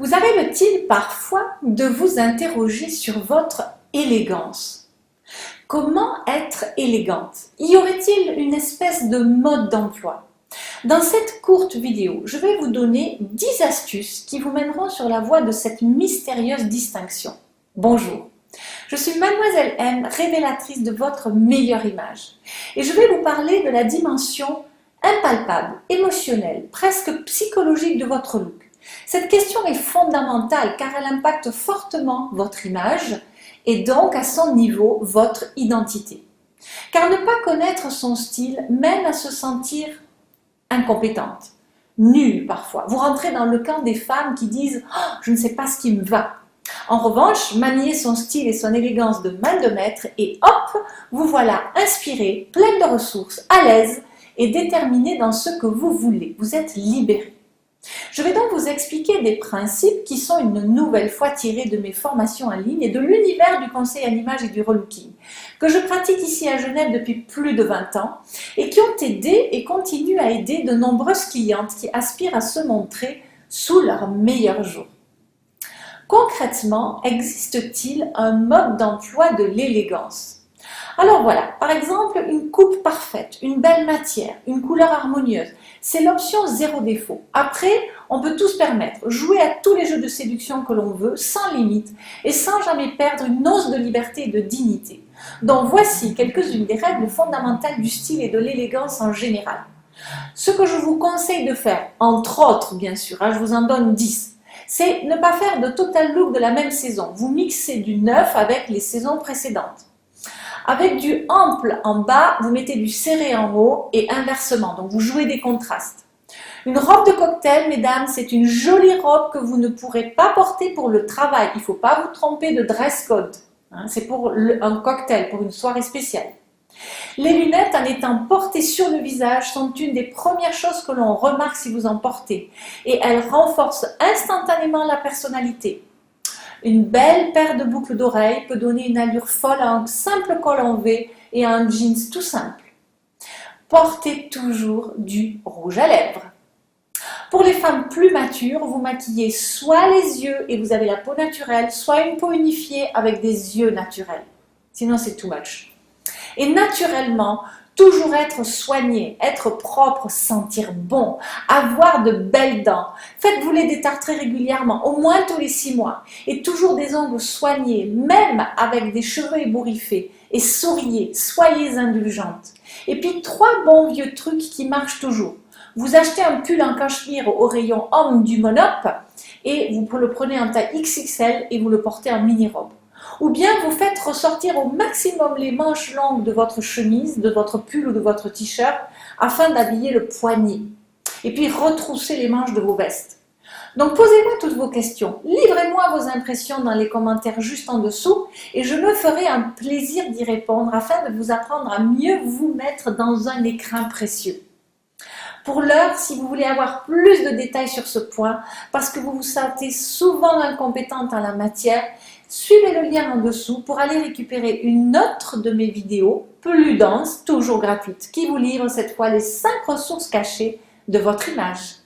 Vous arrive-t-il parfois de vous interroger sur votre élégance? Comment être élégante? Y aurait-il une espèce de mode d'emploi? Dans cette courte vidéo, je vais vous donner 10 astuces qui vous mèneront sur la voie de cette mystérieuse distinction. Bonjour, je suis Mademoiselle M, révélatrice de votre meilleure image. Et je vais vous parler de la dimension impalpable, émotionnelle, presque psychologique de votre look. Cette question est fondamentale car elle impacte fortement votre image et donc à son niveau votre identité. Car ne pas connaître son style mène à se sentir incompétente, nulle parfois. Vous rentrez dans le camp des femmes qui disent « Oh, je ne sais pas ce qui me va ». En revanche, manier son style et son élégance de main de maître et hop, vous voilà inspirée, pleine de ressources, à l'aise et déterminée dans ce que vous voulez. Vous êtes libérée. Je vais donc vous expliquer des principes qui sont une nouvelle fois tirés de mes formations en ligne et de l'univers du conseil à l'image et du relooking, que je pratique ici à Genève depuis plus de 20 ans et qui ont aidé et continuent à aider de nombreuses clientes qui aspirent à se montrer sous leur meilleur jour. Concrètement, existe-t-il un mode d'emploi de l'élégance? Alors voilà, par exemple, une coupe parfaite, une belle matière, une couleur harmonieuse, c'est l'option zéro défaut. Après, on peut tout se permettre, jouer à tous les jeux de séduction que l'on veut, sans limite et sans jamais perdre une once de liberté et de dignité. Donc voici quelques-unes des règles fondamentales du style et de l'élégance en général. Ce que je vous conseille de faire, entre autres bien sûr, je vous en donne 10, c'est ne pas faire de total look de la même saison. Vous mixez du neuf avec les saisons précédentes. Avec du ample en bas, vous mettez du serré en haut et inversement, donc vous jouez des contrastes. Une robe de cocktail, mesdames, c'est une jolie robe que vous ne pourrez pas porter pour le travail. Il ne faut pas vous tromper de dress code. C'est pour un cocktail, pour une soirée spéciale. Les lunettes, en étant portées sur le visage, sont une des premières choses que l'on remarque si vous en portez. Et elles renforcent instantanément la personnalité. Une belle paire de boucles d'oreilles peut donner une allure folle à un simple col en V et à un jeans tout simple. Portez toujours du rouge à lèvres. Pour les femmes plus matures, vous maquillez soit les yeux et vous avez la peau naturelle, soit une peau unifiée avec des yeux naturels. Sinon, c'est too much. Et naturellement, toujours être soigné, être propre, sentir bon, avoir de belles dents. Faites-vous les détartrer régulièrement, au moins tous les 6 mois. Et toujours des ongles soignés, même avec des cheveux ébouriffés. Et souriez, soyez indulgente. Et puis 3 bons vieux trucs qui marchent toujours. Vous achetez un pull en cachemire au rayon homme du Monop et vous le prenez en taille XXL et vous le portez en mini-robe. Ou bien vous faites ressortir au maximum les manches longues de votre chemise, de votre pull ou de votre t-shirt afin d'habiller le poignet. Et puis retroussez les manches de vos vestes. Donc posez-moi toutes vos questions, livrez-moi vos impressions dans les commentaires juste en dessous et je me ferai un plaisir d'y répondre afin de vous apprendre à mieux vous mettre dans un écrin précieux. Pour l'heure, si vous voulez avoir plus de détails sur ce point, parce que vous vous sentez souvent incompétente en la matière, suivez le lien en dessous pour aller récupérer une autre de mes vidéos, plus dense, toujours gratuite, qui vous livre cette fois les 5 ressources cachées de votre image.